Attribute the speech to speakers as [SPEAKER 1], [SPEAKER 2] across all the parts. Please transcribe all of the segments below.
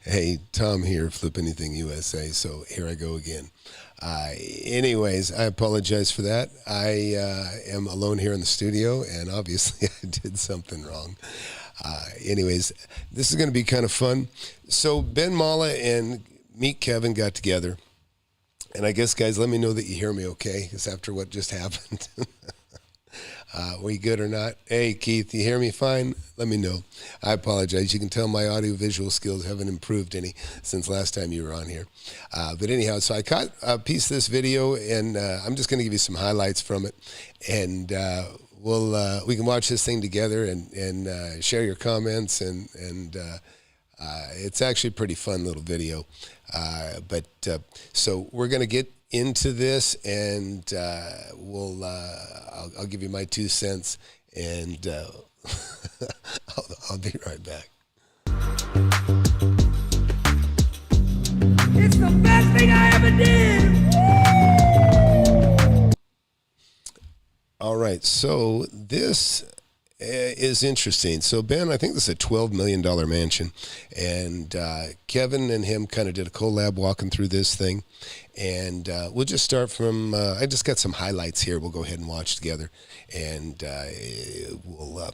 [SPEAKER 1] Hey, Tom here, FlipAnythingUSA. So here I go again. Anyways, I apologize for that. I am alone here in the studio, and obviously I did something wrong. Anyways, this is going to be kind of fun. So Ben Mallah and Meet Kevin got together. And I guess, guys, let me know that you hear me okay, because after what just happened. Were you good or not? Hey, Keith, you hear me fine? Let me know. I apologize. You can tell my audio-visual skills haven't improved any since last time you were on here. But anyhow, so I caught a piece of this video, and I'm just going to give you some highlights from it. And we can watch this thing together and share your comments. And it's actually a pretty fun little video. So we're going to get into this, and I'll give you my 2 cents, and I'll be right back.
[SPEAKER 2] It's the best thing I ever did.
[SPEAKER 1] All right, so this is interesting. So Ben, I think this is a $12 million mansion, and Kevin and him kind of did a collab walking through this thing, and we'll just start from, I just got some highlights here. We'll go ahead and watch together, and we'll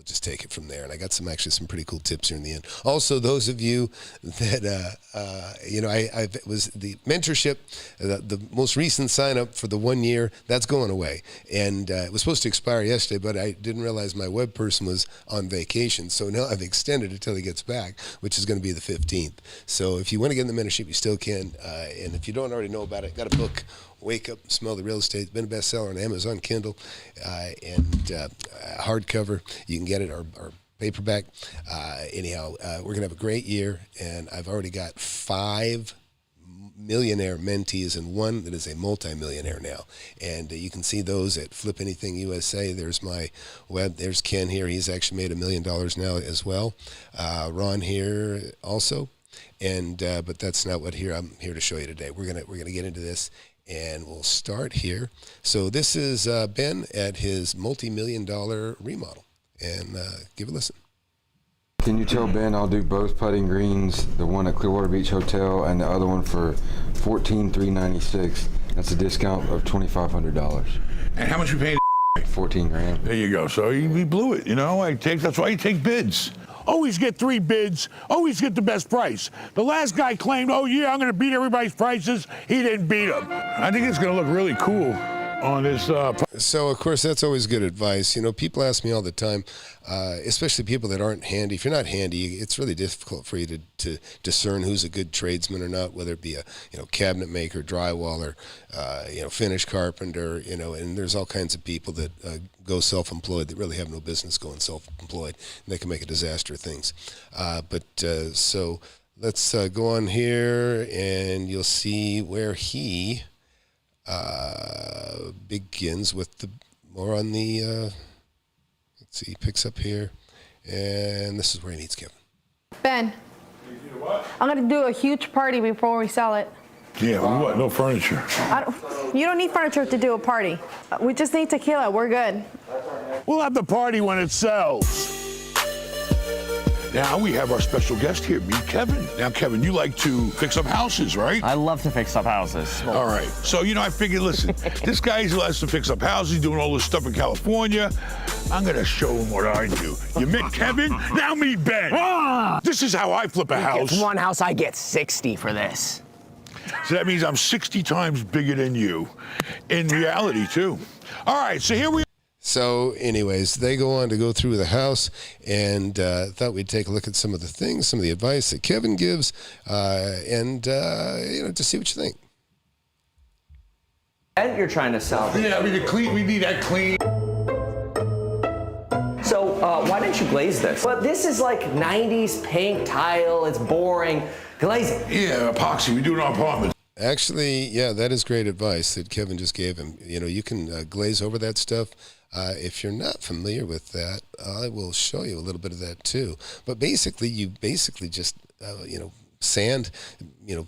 [SPEAKER 1] just take it from there. And I got some pretty cool tips here in the end. Also, those of you that, I was the mentorship, the most recent sign up for the 1 year, that's going away. And it was supposed to expire yesterday, but I didn't realize my web person was on vacation. So now I've extended it till he gets back, which is going to be the 15th. So if you want to get in the mentorship, you still can. And if you don't already know about it, got a book, Wake Up, Smell the Real Estate. It's been a bestseller on Amazon, Kindle, and hardcover. You can get it, or paperback. Anyhow, we're going to have a great year, and I've already got 5 millionaire mentees and 1 that is a multi-millionaire now. And you can see those at FlipAnythingUSA. There's my web. There's Ken here. He's actually made $1 million now as well. Ron here also. And but that's not what I'm here to show you today. We're gonna get into this. And we'll start here. So this is Ben at his multi-million-dollar remodel. And give it a listen.
[SPEAKER 3] Can you tell Ben I'll do both putting greens, the one at Clearwater Beach Hotel and the other one for $14,396. That's a discount of $2,500.
[SPEAKER 4] And how much you paid?
[SPEAKER 3] 14 grand.
[SPEAKER 4] There you go. So he blew it, that's why you take bids. Always get 3 bids, always get the best price. The last guy claimed, oh yeah, I'm gonna beat everybody's prices. He didn't beat them. I think it's gonna look really cool on this.
[SPEAKER 1] So of course, that's always good advice. People ask me all the time, especially people that aren't handy. If you're not handy, it's really difficult for you to discern who's a good tradesman or not, whether it be a cabinet maker, drywall, or finish carpenter, and there's all kinds of people that go self-employed that really have no business going self-employed, and they can make a disaster of things. So let's go on here, and you'll see where he begins with the more on the let's see, he picks up here, and this is where he meets Kevin.
[SPEAKER 5] Ben, I'm gonna do a huge party before we sell it.
[SPEAKER 4] Yeah, what? No furniture.
[SPEAKER 5] You don't need furniture to do a party. We just need tequila. We're good.
[SPEAKER 4] We'll have the party when it sells. Now we have our special guest here, meet Kevin. Now, Kevin, you like to fix up houses, right?
[SPEAKER 6] I love to fix up houses.
[SPEAKER 4] All right. So, I figured, listen, this guy likes to fix up houses, doing all this stuff in California. I'm going to show him what I do. You met Kevin, now meet Ben. This is how I flip a house.
[SPEAKER 6] One house, I get 60 for this.
[SPEAKER 4] So that means I'm 60 times bigger than you. In reality, too. All right, so here we are.
[SPEAKER 1] So anyways, they go on to go through the house, and thought we'd take a look at some of the things, some of the advice that Kevin gives, and to see what you think.
[SPEAKER 7] And you're trying to sell.
[SPEAKER 4] Yeah, we need that clean.
[SPEAKER 7] So why didn't you glaze this? Well, this is like 90s pink tile. It's boring. Glaze it.
[SPEAKER 4] Yeah, epoxy. We do it on apartments.
[SPEAKER 1] Actually, yeah, that is great advice that Kevin just gave him. You can glaze over that stuff. If you're not familiar with that, I will show you a little bit of that too. But basically, you just, sand,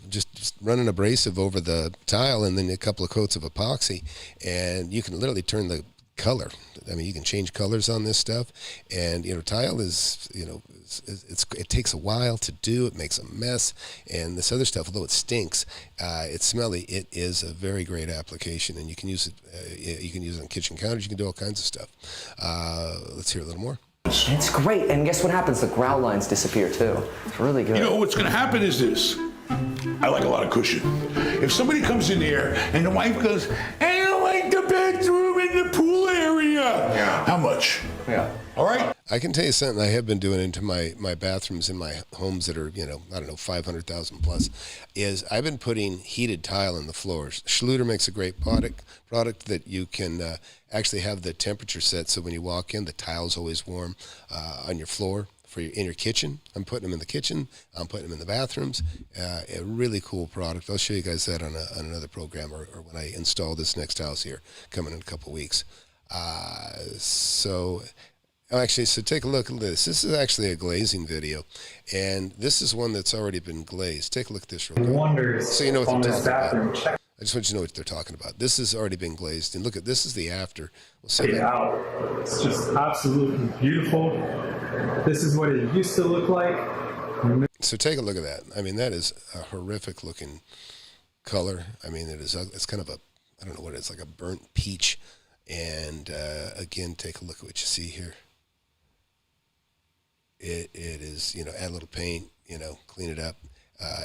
[SPEAKER 1] just run an abrasive over the tile and then a couple of coats of epoxy, and you can literally turn the color. I mean, you can change colors on this stuff, and tile is it takes a while to do. It makes a mess, and this other stuff, although it stinks, it's smelly. It is a very great application, and you can use it. You can use it on kitchen counters. You can do all kinds of stuff. Let's hear a little more.
[SPEAKER 7] It's great, and guess what happens? The grout lines disappear too. It's really good.
[SPEAKER 4] What's going to happen is this. I like a lot of cushion. If somebody comes in here and the wife goes, I don't like the bedroom in the pool area.
[SPEAKER 7] Yeah.
[SPEAKER 4] How much?
[SPEAKER 7] Yeah.
[SPEAKER 4] All right.
[SPEAKER 1] I can tell you something I have been doing into my bathrooms in my homes that are, 500,000 plus, is I've been putting heated tile in the floors. Schluter makes a great product that you can actually have the temperature set so when you walk in, the tile's always warm on your floor. In your kitchen. I'm putting them in the kitchen. I'm putting them in the bathrooms. A really cool product. I'll show you guys that on another program or when I install this next house here coming in a couple weeks. So take a look at this. This is actually a glazing video, and this is one that's already been glazed. Take a look at this real quick.
[SPEAKER 8] Wonders
[SPEAKER 1] so you know what
[SPEAKER 8] on
[SPEAKER 1] they're
[SPEAKER 8] this
[SPEAKER 1] talking
[SPEAKER 8] bathroom.
[SPEAKER 1] about. I just want you to know what they're talking about. This has already been glazed, and look at this is the after.
[SPEAKER 8] Check it out. It's just absolutely beautiful. This is what it used to look like.
[SPEAKER 1] So take a look at that. I mean, that is a horrific looking color. I mean, it's kind of I don't know what it is, like a burnt peach. And again, take a look at what you see here. It is, add a little paint, clean it up.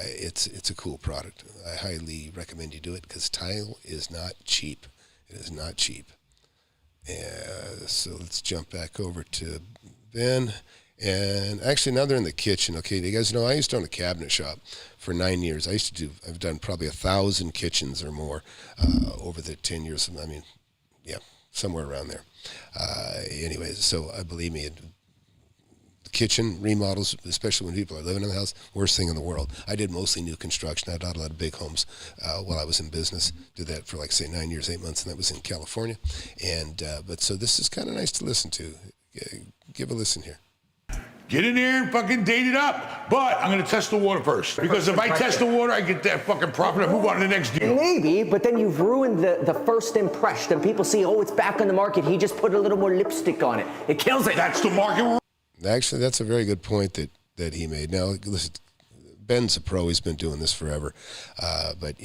[SPEAKER 1] It's a cool product. I highly recommend you do it because tile is not cheap. It is not cheap. So let's jump back over to Ben. And actually now they're in the kitchen. Okay, you guys know I used to own a cabinet shop for 9 years. I've done probably 1,000 kitchens or more over the 10 years. I mean, yeah, somewhere around there. Anyways, so believe me, the kitchen remodels, especially when people are living in the house, worst thing in the world. I did mostly new construction. I did a lot of big homes while I was in business. Did that for 9 years, 8 months, and that was in California. And but so this is kind of nice to listen to. Give a listen here.
[SPEAKER 4] Get in there and fucking date it up. But I'm going to test the water first. Because if I test the water, I get that fucking profit and move on to the next deal.
[SPEAKER 7] Maybe, but then you've ruined the first impression. And people see, it's back on the market. He just put a little more lipstick on it. It kills it.
[SPEAKER 4] That's the market.
[SPEAKER 1] Actually, that's a very good point that he made. Now, listen, Ben's a pro. He's been doing this forever. But,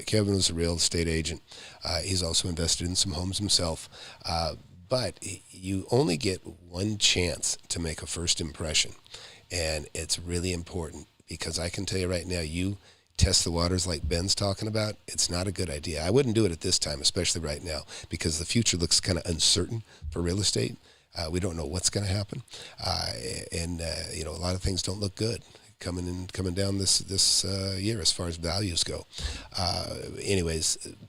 [SPEAKER 1] Kevin was a real estate agent. He's also invested in some homes himself. But you only get one chance to make a first impression. And it's really important because I can tell you right now, you test the waters like Ben's talking about, it's not a good idea. I wouldn't do it at this time, especially right now, because the future looks kind of uncertain for real estate. We don't know what's going to happen. And a lot of things don't look good coming down this year as far as values go.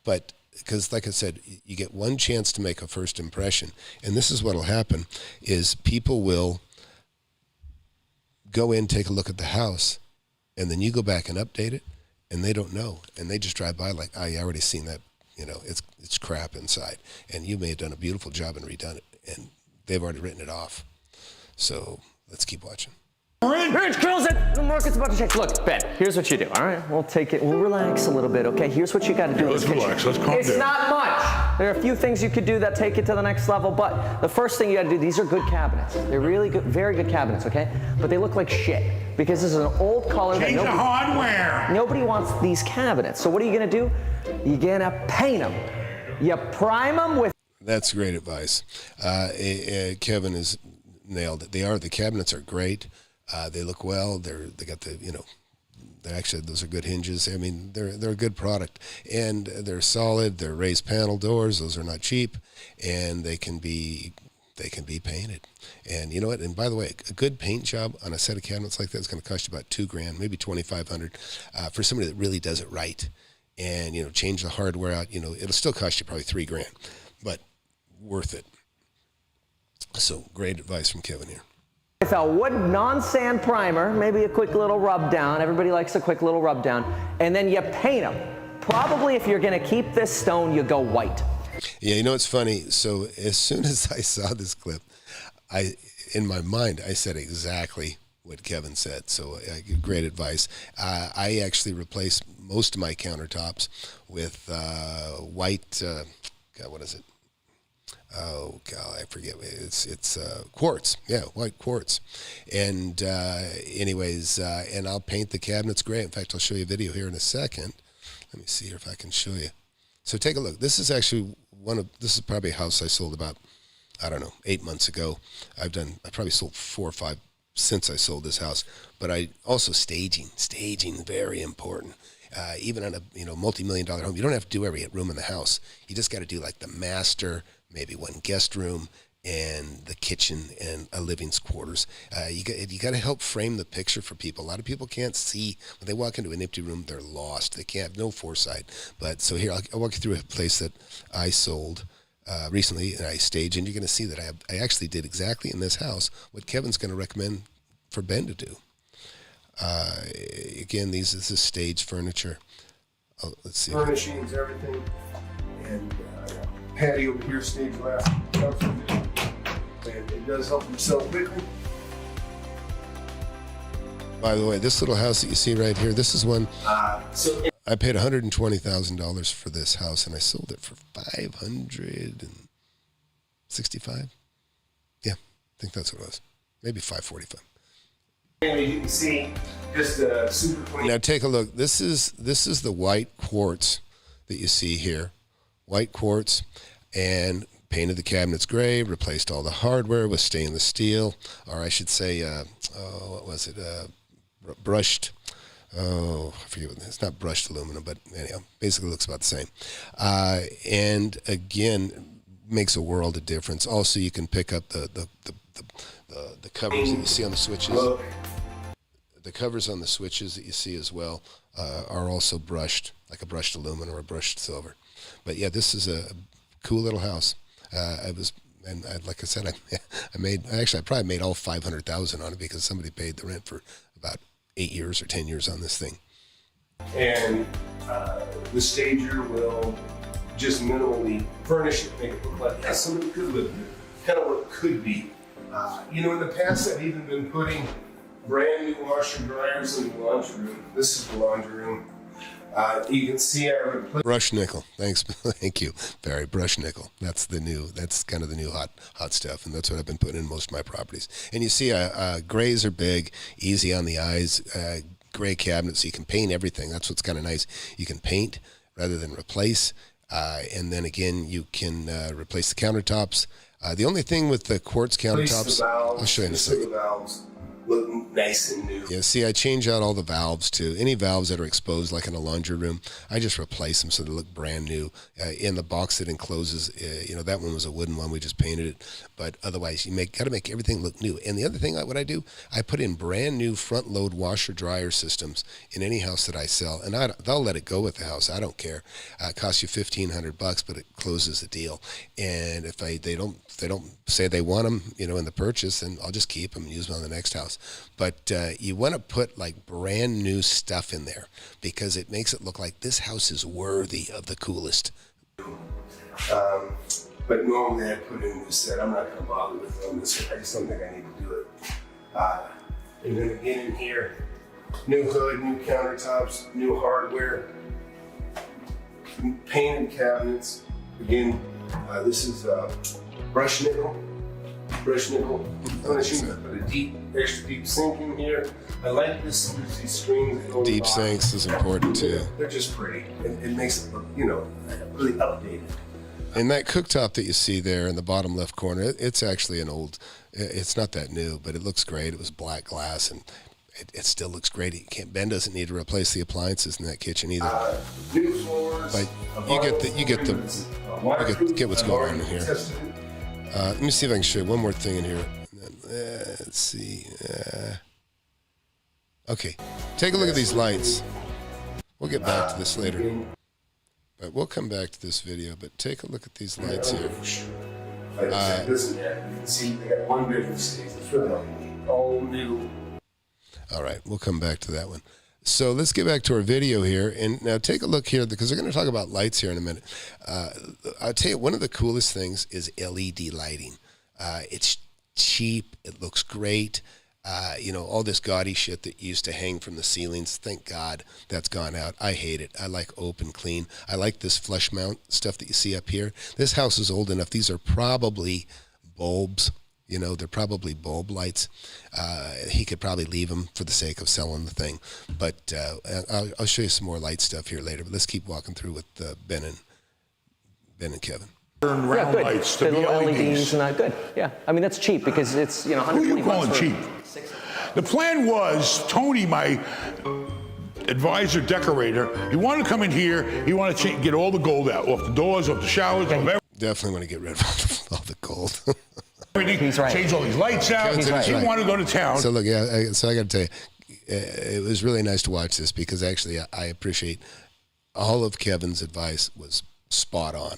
[SPEAKER 1] But because like I said, you get one chance to make a first impression. And this is what will happen is people will go in, take a look at the house, and then you go back and update it, and they don't know. And they just drive by like, I already seen that, it's crap inside. And you may have done a beautiful job and redone it, and they've already written it off. So let's keep watching.
[SPEAKER 7] Rich kills it. The market's about to change. Look, Ben, here's what you do. All right, we'll take it. We'll relax a little bit. Okay, here's what you got to do.
[SPEAKER 4] Let's relax. Let's calm down.
[SPEAKER 7] It's not much. There are a few things you could do that take it to the next level, but the first thing you got to do. These are good cabinets. They're really good, very good cabinets. Okay, but they look like shit because this is an old color.
[SPEAKER 4] Change the hardware.
[SPEAKER 7] Nobody wants these cabinets. So what are you gonna do? You're gonna paint them. You prime them with.
[SPEAKER 1] That's great advice. Kevin has nailed it. The cabinets are great. They look well. They got they're actually, those are good hinges. I mean, they're a good product, and they're solid. They're raised panel doors. Those are not cheap, and they can be painted. And you know what? And by the way, a good paint job on a set of cabinets like that is going to cost you about $2,000, maybe $2,500, for somebody that really does it right. And change the hardware out. It'll still cost you probably $3,000, but worth it. So great advice from Kevin here.
[SPEAKER 7] With a wood non-sand primer, maybe a quick little rub down. Everybody likes a quick little rub down. And then you paint them. Probably if you're going to keep this stone, you go white.
[SPEAKER 1] Yeah, it's funny. So as soon as I saw this clip, in my mind, I said exactly what Kevin said. So great advice. I actually replaced most of my countertops with white, what is it? oh god, I forget. It's quartz. Yeah, white quartz. And anyways, and I'll paint the cabinets gray. In fact, I'll show you a video here in a second. Let me see here if I can show you. So take a look. This is actually this is probably a house I sold about, I don't know, 8 months ago. I probably sold 4 or 5 since I sold this house. But I also staging, very important. Even on a multi-million-dollar home, you don't have to do every room in the house. You just got to do like the master, maybe one guest room, and the kitchen and a living quarters. You got to help frame the picture for people. A lot of people can't see when they walk into an empty room. They're lost. They can't have no foresight. But so here I'll walk you through a place that I sold recently, and I staged, and you're going to see that I actually did exactly in this house what Kevin's going to recommend for Ben to do. Again, this is stage furniture. Oh, let's see.
[SPEAKER 9] Furnishings, everything, and patio over here, stage left. And it does help them sell quickly.
[SPEAKER 1] By the way, this little house that you see right here, this is one. I paid $120,000 for this house, and I sold it for $565. Yeah, I think that's what it was. Maybe $545.
[SPEAKER 9] And you can see just super clean.
[SPEAKER 1] Now take a look. This is the white quartz that you see here. White quartz, and painted the cabinets gray, replaced all the hardware with stainless steel, or I should say, what was it? Brushed. Oh, I forget what it's not brushed aluminum, but anyhow, basically looks about the same. And again, makes a world of difference. Also, you can pick up the covers that you see on the switches. The covers on the switches that you see as well are also brushed, like a brushed aluminum or a brushed silver. But yeah, this is a cool little house. Like I said, I probably made all $500,000 on it because somebody paid the rent for about 8 years or 10 years on this thing.
[SPEAKER 9] And the stager will just minimally furnish it, make it look like somebody could live there. Kind of what it could be. In the past, I've even been putting brand new washer dryers in the laundry room. This is the laundry room. You can see I replaced
[SPEAKER 1] Brushed nickel. Thanks, thank you, Barry. Brushed nickel. That's kind of the new hot stuff, and that's what I've been putting in most of my properties. And you see, grays are big, easy on the eyes. Gray cabinets, so you can paint everything. That's what's kind of nice. You can paint rather than replace, and then again, you can replace the countertops. The only thing with the quartz countertops, I'll show you in a second.
[SPEAKER 9] Look nice and new.
[SPEAKER 1] Yeah, see, I change out all the valves too. Any valves that are exposed, like in a laundry room, I just replace them so they look brand new. In the box that encloses, that one was a wooden one. We just painted it. But otherwise, you got to make everything look new. And the other thing, what I do, I put in brand new front load washer dryer systems in any house that I sell, and they'll let it go with the house. I don't care. It costs you $1,500, but it closes the deal. And if they don't say they want them, in the purchase, then I'll just keep them and use them on the next house. But you want to put like brand new stuff in there because it makes it look like this house is worthy of the coolest.
[SPEAKER 9] But normally I put in this set. I'm not going to bother with them. I just don't think I need to do it. And then again in here, new hood, new countertops, new hardware, painted cabinets. Again, this is brushed nickel finishing, but a extra deep sink in here. I like this. These screens that go
[SPEAKER 1] Deep sinks is important too.
[SPEAKER 9] They're just pretty. It makes it look, really updated.
[SPEAKER 1] And that cooktop that you see there in the bottom left corner, it's actually it's not that new, but it looks great. It was black glass, and it still looks great. Ben doesn't need to replace the appliances in that kitchen either.
[SPEAKER 9] New floors.
[SPEAKER 1] But you get what's going on in here. Let me see if I can show you one more thing in here. Let's see. Okay, take a look at these lights. We'll get back to this later. But we'll come back to this video. But take a look at these lights here.
[SPEAKER 9] You can see they got one bedroom stage. It's really all new.
[SPEAKER 1] All right, we'll come back to that one. So let's get back to our video here. And now take a look here, because we're going to talk about lights here in a minute. I'll tell you, one of the coolest things is LED lighting. It's cheap. It looks great. All this gaudy shit that used to hang from the ceilings. Thank God that's gone out. I hate it. I like open, clean. I like this flush mount stuff that you see up here. This house is old enough. These are probably bulbs. They're probably bulb lights. He could probably leave them for the sake of selling the thing. But I'll show you some more light stuff here later. But let's keep walking through with Ben and Kevin.
[SPEAKER 4] Turn round
[SPEAKER 7] good.
[SPEAKER 4] lights to
[SPEAKER 7] The
[SPEAKER 4] be
[SPEAKER 7] little
[SPEAKER 4] LEDs.
[SPEAKER 7] and good. Yeah, I mean that's cheap because it's
[SPEAKER 4] Who are
[SPEAKER 7] 120
[SPEAKER 4] you calling
[SPEAKER 7] bucks for-
[SPEAKER 4] cheap? The plan was, Tony, my advisor decorator, he wanted to come in here, he wanted to get all the gold out, off the doors, off the showers, off everything.
[SPEAKER 1] Definitely want to get rid of all the gold.
[SPEAKER 7] He's right.
[SPEAKER 4] Change all these lights out.
[SPEAKER 1] He's
[SPEAKER 4] He
[SPEAKER 1] right.
[SPEAKER 4] wanted to go to town.
[SPEAKER 1] So look, I got to tell you, it was really nice to watch this because actually I appreciate all of Kevin's advice was spot on.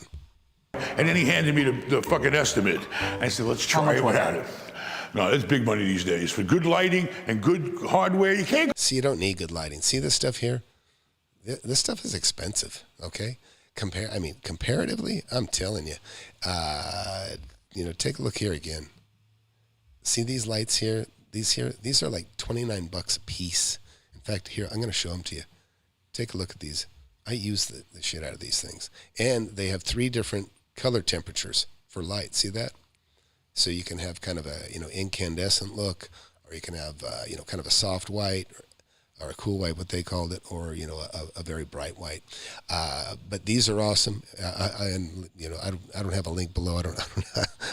[SPEAKER 4] And then he handed me the fucking estimate. I said, let's try it without it. No, it's big money these days. For good lighting and good hardware, you can't.
[SPEAKER 1] See, you don't need good lighting. See this stuff here? This stuff is expensive, okay? Comparatively, I'm telling you. Take a look here again. See these lights here? These are like $29 a piece. In fact, here, I'm going to show them to you. Take a look at these. I use the shit out of these things. And they have 3 different color temperatures for light. See that? So you can have kind of a, incandescent look, or you can have, kind of a soft white, or a cool white, what they called it, or, a very bright white. But these are awesome. I don't have a link below.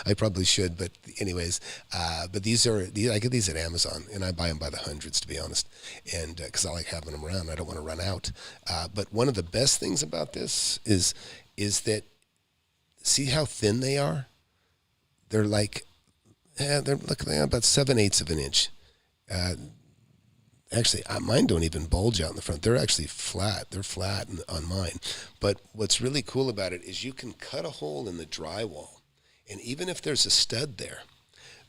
[SPEAKER 1] I probably should, but anyways, but I get these at Amazon, and I buy them by the hundreds, to be honest, and because I like having them around. I don't want to run out. But one of the best things about this is that, see how thin they are? They're like, they're about 7/8 of an inch. Actually, mine don't even bulge out in the front. They're actually flat. They're flat on mine. But what's really cool about it is you can cut a hole in the drywall, and even if there's a stud there,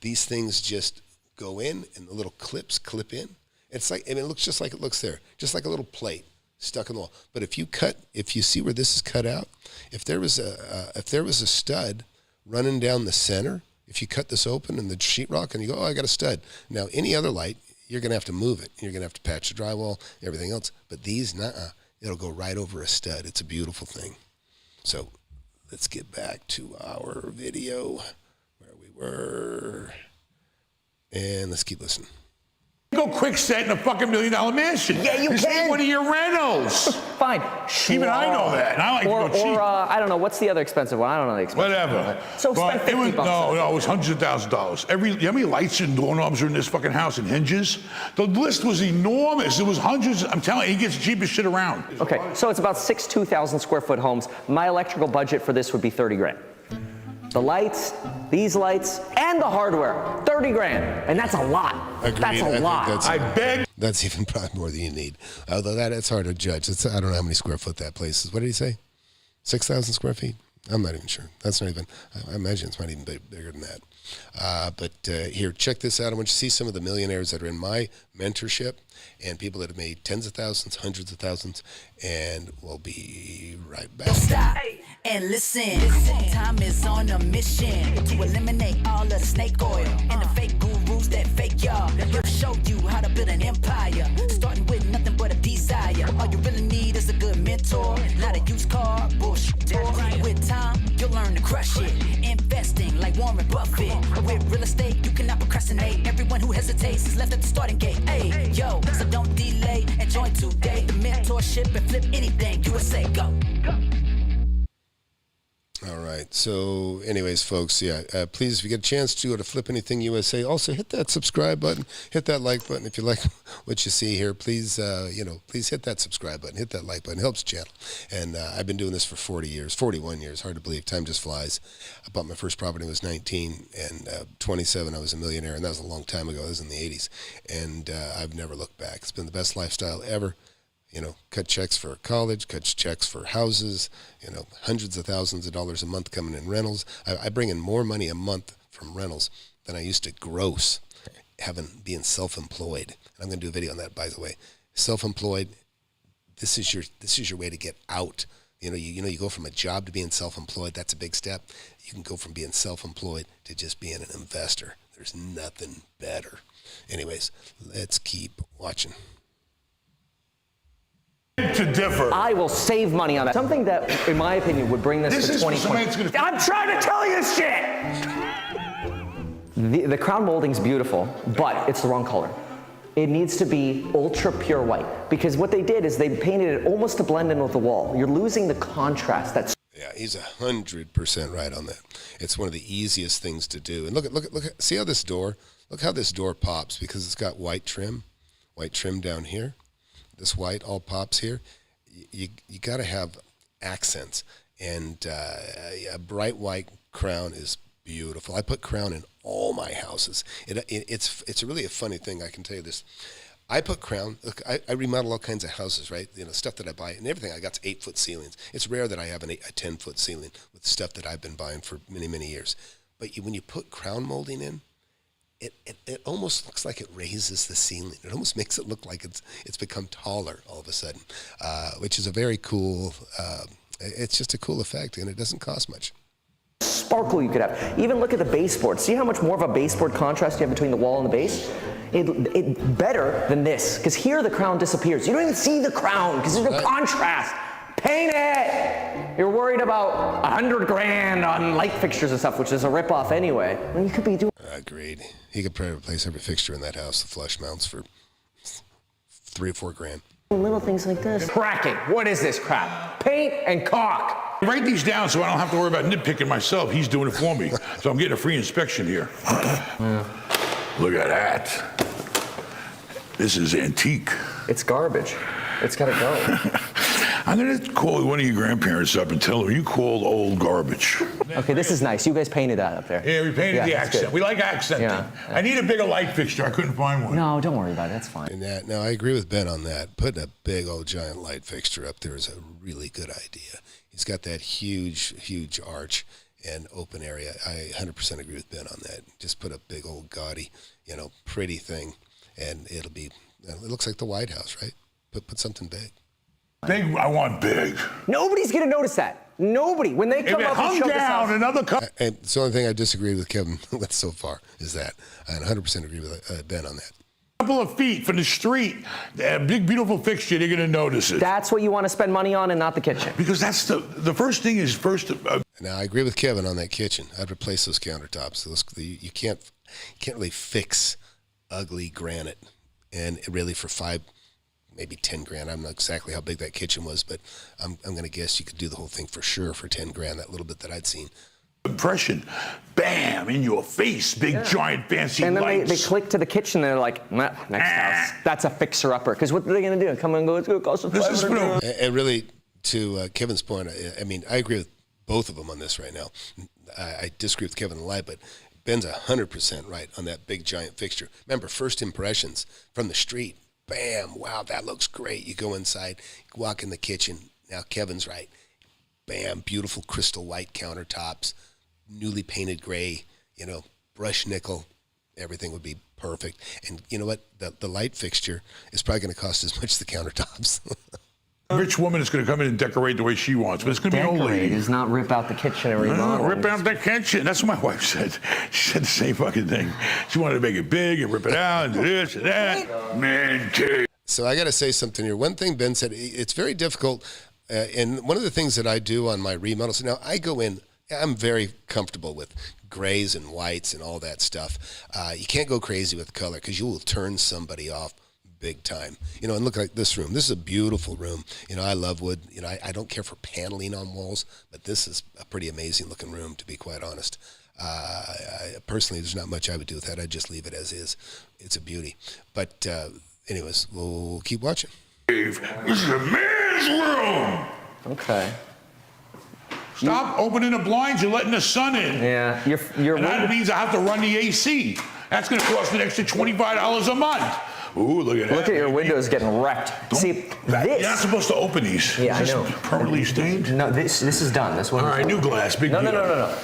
[SPEAKER 1] these things just go in, and the little clips clip in. It's like, it looks just like it looks there, just like a little plate stuck in the wall. But if you see where this is cut out, if there was a stud running down the center, if you cut this open in the sheetrock and you go, oh, I got a stud. Now, any other light, you're going to have to move it. You're going to have to patch the drywall, everything else. But these, it'll go right over a stud. It's a beautiful thing. So let's get back to our video where we were. And let's keep listening.
[SPEAKER 4] Go quick set in a fucking $1 million mansion.
[SPEAKER 7] Yeah, you
[SPEAKER 4] this
[SPEAKER 7] can.
[SPEAKER 4] ain't one of your rentals.
[SPEAKER 7] Fine.
[SPEAKER 4] Even I know that, and I like to go cheap.
[SPEAKER 7] Or I don't know, what's the other expensive one? I don't know the expensive
[SPEAKER 4] Whatever.
[SPEAKER 7] one. So
[SPEAKER 4] But
[SPEAKER 7] spend $50.
[SPEAKER 4] No, it was hundreds of thousands of dollars. You know how many lights and doorknobs are in this fucking house and hinges? The list was enormous. It was hundreds. I'm telling you, he gets the cheapest shit around.
[SPEAKER 7] Okay, so it's about 6 2,000 square foot homes. My electrical budget for this would be 30 grand. The lights, these lights, and the hardware, 30 grand. And that's a lot.
[SPEAKER 1] Agreed.
[SPEAKER 7] That's a lot.
[SPEAKER 4] I beg.
[SPEAKER 1] That's even probably more than you need. Although it's hard to judge. I don't know how many square foot that place is. What did he say? 6,000 square feet? I'm not even sure. That's not even, I imagine it's not even bigger than that. But here, check this out. I want you to see some of the millionaires that are in my mentorship and people that have made tens of thousands, hundreds of thousands, and we'll be right back.
[SPEAKER 10] Stop and listen. Time is on a mission to eliminate all the snake oil and the fake gurus that fake y'all. They'll show you how to build an empire, starting with nothing but a desire. All you really need is a good mentor, not a used car bullshit. With time, you'll learn to crush it. Investing like Warren Buffett. With real estate, you cannot procrastinate. Everyone who hesitates is left at the starting gate. Hey, yo, so don't delay and join today. The mentorship and flip anything. USA, go.
[SPEAKER 1] All right. So anyways, folks, please, if you get a chance to go to Flip Anything USA, also hit that subscribe button, hit that like button. If you like what you see here, please, please hit that subscribe button, hit that like button. It helps the channel. And I've been doing this for 41 years. Hard to believe. Time just flies. I bought my first property when I was 19, and 27, I was a millionaire, and that was a long time ago. That was in the 80s. And I've never looked back. It's been the best lifestyle ever. Cut checks for college, cut checks for houses, hundreds of thousands of dollars a month coming in rentals. I bring in more money a month from rentals than I used to gross being self-employed. I'm going to do a video on that, by the way. Self-employed, this is your way to get out You go from a job to being self-employed. That's a big step. You can go from being self-employed to just being an investor. There's nothing better. Anyways, let's keep watching.
[SPEAKER 4] To differ.
[SPEAKER 7] I will save money on that. Something that, in my opinion, would bring this to 2020. I'm trying to tell you shit! The crown molding's beautiful, but it's the wrong color. It needs to be ultra pure white, because what they did is they painted it almost to blend in with the wall. You're losing the contrast.
[SPEAKER 1] Yeah, he's 100% right on that. It's one of the easiest things to do. And look at, see how this door, look how this door pops, because it's got white trim down here. This white all pops here. You got to have accents, and a bright white crown is beautiful. I put crown in all my houses. It's really a funny thing. I can tell you this. I put crown. Look, I remodel all kinds of houses, right? Stuff that I buy, and everything I got's 8-foot ceilings. It's rare that I have a 10-foot ceiling with stuff that I've been buying for many, many years. But when you put crown molding in, it almost looks like it raises the ceiling. It almost makes it look like it's become taller all of a sudden, which is a very cool. It's just a cool effect, and it doesn't cost much.
[SPEAKER 7] Sparkle you could have. Even look at the baseboard. See how much more of a baseboard contrast you have between the wall and the base? It better than this, because here the crown disappears. You don't even see the crown because there's no contrast. Paint it! You're worried about $100,000 on light fixtures and stuff, which is a ripoff anyway. When you could be doing.
[SPEAKER 1] Agreed. He could probably replace every fixture in that house, the flush mounts, for $3 or $4,000.
[SPEAKER 7] Little things like this. Cracking. What is this crap? Paint and caulk.
[SPEAKER 4] Write these down so I don't have to worry about nitpicking myself. He's doing it for me. So I'm getting a free inspection here. Yeah. Look at that. This is antique.
[SPEAKER 7] It's garbage. It's got to go.
[SPEAKER 4] I'm going to call one of your grandparents up and tell them you called old garbage.
[SPEAKER 7] Okay, this is nice. You guys painted that up there.
[SPEAKER 4] Yeah, we painted the accent.
[SPEAKER 7] Good.
[SPEAKER 4] We like accenting.
[SPEAKER 7] Yeah.
[SPEAKER 4] I need a bigger light fixture. I couldn't find one.
[SPEAKER 7] No, don't worry about it. That's fine.
[SPEAKER 1] And no, I agree with Ben on that. Putting a big old giant light fixture up there is a really good idea. He's got that huge arch and open area. I 100% agree with Ben on that. Just put a big old gaudy, pretty thing, and it looks like the White House, right? Put something big.
[SPEAKER 4] Big, I want big.
[SPEAKER 7] Nobody's going to notice that. Nobody. When they come up and show this house.
[SPEAKER 1] And it's the only thing I disagree with Kevin with so far is that. I 100% agree with Ben on that.
[SPEAKER 4] A couple of feet from the street, a big, beautiful fixture, they're going to notice it.
[SPEAKER 7] That's what you want to spend money on and not the kitchen.
[SPEAKER 4] Because that's the first thing is first.
[SPEAKER 1] Now, I agree with Kevin on that kitchen. I'd replace those countertops. You can't really fix ugly granite. And really for maybe $10,000. I don't know exactly how big that kitchen was, but I'm going to guess you could do the whole thing for sure for $10,000, that little bit that I'd seen.
[SPEAKER 4] Impression, bam, in your face, big, giant, fancy
[SPEAKER 7] and then
[SPEAKER 4] lights.
[SPEAKER 7] they click to the kitchen, they're like, next house. That's a fixer-upper. Because what are they going to do? Come and go, it's going to cost us $500,000.
[SPEAKER 1] And really, to Kevin's point, I agree with both of them on this right now. I disagree with Kevin a lot, but Ben's 100% right on that big, giant fixture. Remember, first impressions from the street. Bam, wow, that looks great. You go inside, walk in the kitchen. Now Kevin's right. Bam, beautiful crystal white countertops, newly painted gray, brushed nickel. Everything would be perfect. And you know what? The light fixture is probably going to cost as much as the countertops.
[SPEAKER 4] A rich woman is going to come in and decorate the way she wants, but it's going to be an old lady.
[SPEAKER 7] Does not rip out the kitchen and remodel.
[SPEAKER 4] Rip out the kitchen. That's what my wife said. She said the same fucking thing. She wanted to make it big and rip it out and do this and that. Man, cave.
[SPEAKER 1] So I got to say something here. One thing Ben said, it's very difficult. And one of the things that I do on my remodels, now I go in, I'm very comfortable with grays and whites and all that stuff. You can't go crazy with color because you will turn somebody off big time. And look like this room. This is a beautiful room. I love wood. I don't care for paneling on walls, but this is a pretty amazing looking room, to be quite honest. Personally, there's not much I would do with that. I'd just leave it as is. It's a beauty. But anyways, we'll keep watching.
[SPEAKER 4] This is a man's room.
[SPEAKER 7] Okay.
[SPEAKER 4] Stop opening the blinds. You're letting the sun in.
[SPEAKER 7] Yeah.
[SPEAKER 4] And that means I have to run the AC. That's going to cost me an extra $25 a month. Ooh, look at that.
[SPEAKER 7] Look at your windows getting wrecked. See, this.
[SPEAKER 4] You're not supposed to open these.
[SPEAKER 7] Yeah,
[SPEAKER 4] is
[SPEAKER 7] I know.
[SPEAKER 4] This permanently stained?
[SPEAKER 7] No, this is done. This one.
[SPEAKER 4] All right, new glass. Big deal.
[SPEAKER 7] No.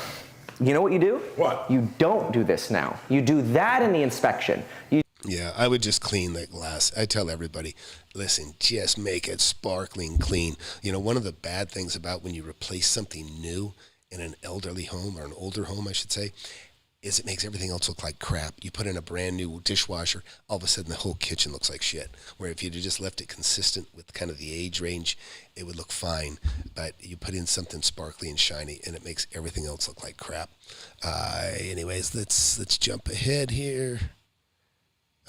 [SPEAKER 7] You know what you do?
[SPEAKER 4] What?
[SPEAKER 7] You don't do this now. You do that in the inspection.
[SPEAKER 1] Yeah, I would just clean the glass. I tell everybody, listen, just make it sparkling clean. You know, one of the bad things about when you replace something new in an elderly home, or an older home, I should say, is it makes everything else look like crap. You put in a brand new dishwasher, all of a sudden the whole kitchen looks like shit. Where if you'd just left it consistent with kind of the age range, it would look fine. But you put in something sparkly and shiny, and it makes everything else look like crap. Anyways, let's jump ahead here.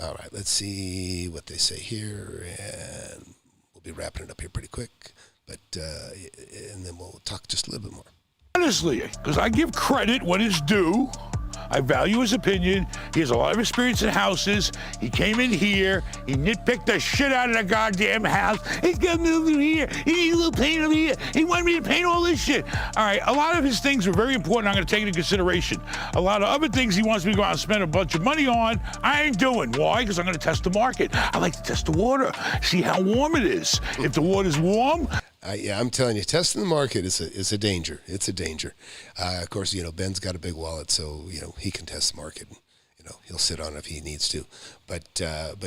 [SPEAKER 1] All right, let's see what they say here, and we'll be wrapping it up here pretty quick. But and then we'll talk just a little bit more.
[SPEAKER 4] Honestly, because I give credit when it's due. I value his opinion. He has a lot of experience in houses. He came in here. He nitpicked the shit out of the goddamn house. He's got to move in here. He needs a little paint over here. He wanted me to paint all this shit. All right, a lot of his things are very important. I'm going to take into consideration. A lot of other things he wants me to go out and spend a bunch of money on, I ain't doing. Why? Because I'm going to test the market. I like to test the water, see how warm it is. If the water's warm,
[SPEAKER 1] Yeah, I'm telling you, testing the market is a danger. It's a danger. Of course, you know, Ben's got a big wallet, so, you know, he can test the market. You know, he'll sit on it if he needs to. But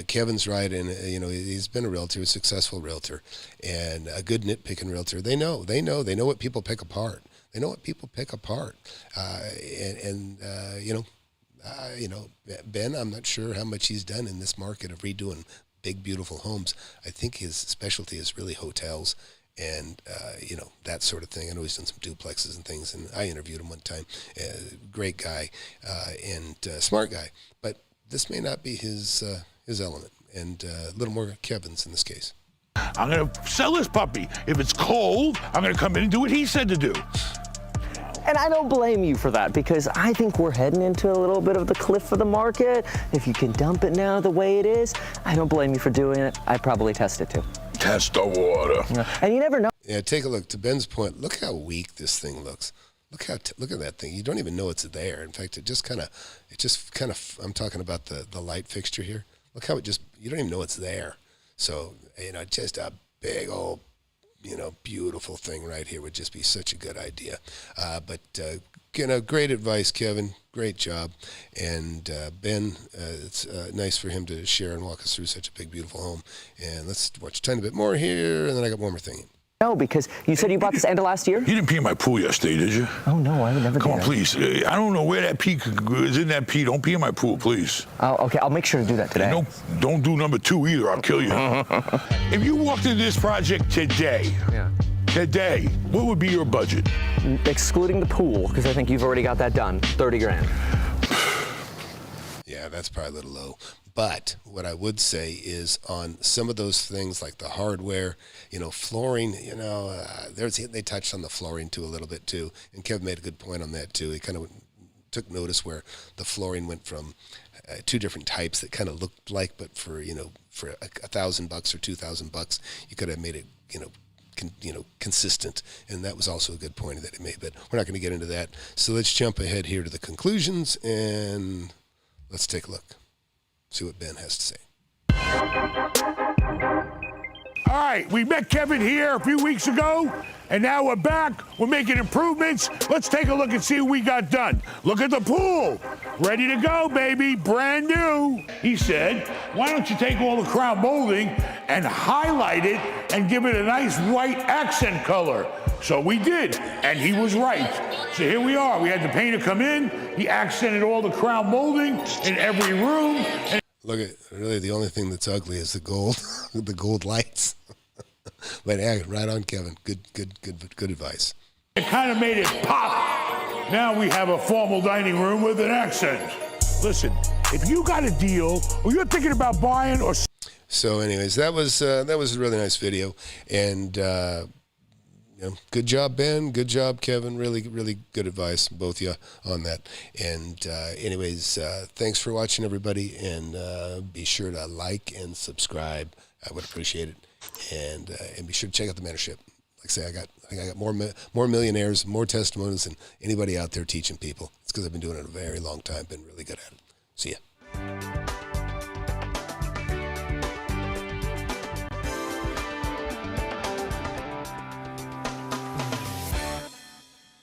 [SPEAKER 1] Kevin's right, and, you know, he's been a realtor, a successful realtor, and a good nitpicking realtor. They know what people pick apart. They know what people pick apart. You know, Ben, I'm not sure how much he's done in this market of redoing big, beautiful homes. I think his specialty is really hotels. And, you know, that sort of thing. I know he's done some duplexes and things, and I interviewed him one time. Great guy and smart guy. But this may not be his element, and a little more Kevin's in this case.
[SPEAKER 4] I'm going to sell this puppy. If it's cold, I'm going to come in and do what he said to do.
[SPEAKER 7] And I don't blame you for that, because I think we're heading into a little bit of the cliff of the market. If you can dump it now the way it is, I don't blame you for doing it. I'd probably test it too.
[SPEAKER 4] Test the water.
[SPEAKER 7] And you never know.
[SPEAKER 1] Yeah, take a look. To Ben's point, look how weak this thing looks. Look at that thing. You don't even know it's there. In fact, it just kind of, I'm talking about the light fixture here. Look how you don't even know it's there. So, you know, just a big old, you know, beautiful thing right here would just be such a good idea. But you know, great advice, Kevin. Great job. And Ben, it's nice for him to share and walk us through such a big, beautiful home. And let's watch a tiny bit more here, and then I got one more thing.
[SPEAKER 7] No, because you said you bought this end of last year?
[SPEAKER 4] You didn't pee in my pool yesterday, did you?
[SPEAKER 7] Oh, no, I would never do that.
[SPEAKER 4] Come on, please. I don't know where that pee is in that pee. Don't pee in my pool, please.
[SPEAKER 7] Oh, okay. I'll make sure to do that today.
[SPEAKER 4] Don't do number 2 either. I'll kill you. If you walked into this project today, what would be your budget?
[SPEAKER 7] Excluding the pool, because I think you've already got that done, 30 grand.
[SPEAKER 1] Yeah, that's probably a little low. But what I would say is on some of those things like the hardware, you know, flooring, you know, they touched on the flooring too a little bit too. And Kevin made a good point on that too. He kind of took notice where the flooring went from 2 different types that kind of looked like, but for, you know, for $1,000 or $2,000, you could have made it, you know, consistent, and that was also a good point that he made, but we're not going to get into that. So let's jump ahead here to the conclusions, and let's take a look, see what Ben has to say.
[SPEAKER 4] All right, we met Kevin here a few weeks ago, and now we're back. We're making improvements. Let's take a look and see what we got done. Look at the pool. Ready to go, baby. Brand new. He said, why don't you take all the crown molding and highlight it and give it a nice white accent color? So we did, and he was right. So here we are. We had the painter come in. He accented all the crown molding in every room.
[SPEAKER 1] Look at, really the only thing that's ugly is the gold, the gold lights. But yeah, right on, Kevin. Good advice.
[SPEAKER 4] It kind of made it pop. Now we have a formal dining room with an accent. Listen, if you got a deal or you're thinking about buying or...
[SPEAKER 1] So anyways, that was a really nice video. And, you know, good job, Ben. Good job, Kevin. Really good advice, both of you, on that. And anyways, thanks for watching, everybody. And be sure to like and subscribe. I would appreciate it. And be sure to check out the mentorship. Like I say, I think I got more millionaires, more testimonials than anybody out there teaching people. It's because I've been doing it a very long time. Been really good at it. See ya.